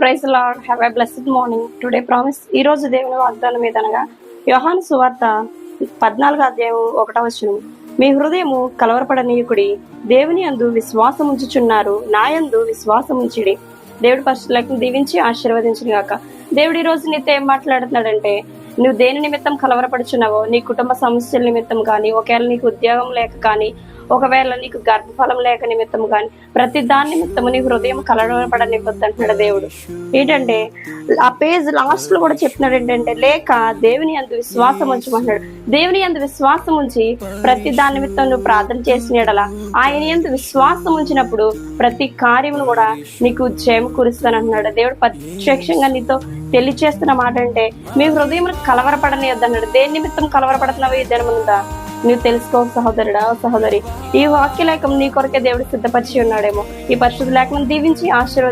Praise Lord, have a blessed morning. Today promise. ఈ రోజు దేవుని వాగ్దానం ఏదనగా యోహాను సువార్త 14:1 మీ హృదయము కలవరపడనీయకుడి, దేవుని యందు విశ్వాసం ఉంచుచున్నారు, నా యందు విశ్వాసం ఉంచిడి. దేవుడి పరిశుద్ధులను దీవించి ఆశీర్వదించిన గాక. దేవుడు ఈ రోజు నీతో ఏం మాట్లాడుతున్నాడంటే, నువ్వు దేని నిమిత్తం కలవరపడుచున్నావో, నీ కుటుంబ సమస్యల నిమిత్తం కానీ, ఒకవేళ నీకు ఉద్యోగం లేక కానీ, ఒకవేళ నీకు గర్భఫలం లేక నిమిత్తం కానీ, ప్రతి దాని నిమిత్తము నీ హృదయం కలవరపడనివ్వద్దు అంటున్నాడు దేవుడు. ఏంటంటే ఆ పేజ్ లాస్ట్ లో కూడా చెప్తున్నాడు ఏంటంటే, లేక దేవుని యందు విశ్వాసం ఉంచమన్నాడు. దేవుని యందు విశ్వాసం ఉంచి ప్రతి దాని నిమిత్తం నువ్వు ప్రార్థన చేసిన యెడల, ఆయన యందు విశ్వాసం ఉంచినప్పుడు ప్రతి కార్యమును కూడా నీకు జయం కురుస్తాను అంటున్నాడు దేవుడు. ప్రత్యక్షంగా నీతో తెలియచేస్తున్న మాట అంటే, మీ హృదయం కలవరపడనియద్దు అన్నాడు. దేని నిమిత్తం కలవరపడుతున్నావు ఈ దినముందా నువ్వు తెలుసుకో సహోదరుడా, సహోదరి. ఈ వాక్య లేఖం నీ కొరకే దేవుడు సిద్ధపరిచి ఉన్నాడేమో. ఈ పరిశుద్ధ లేఖనం దీవించి ఆశీర్వాదం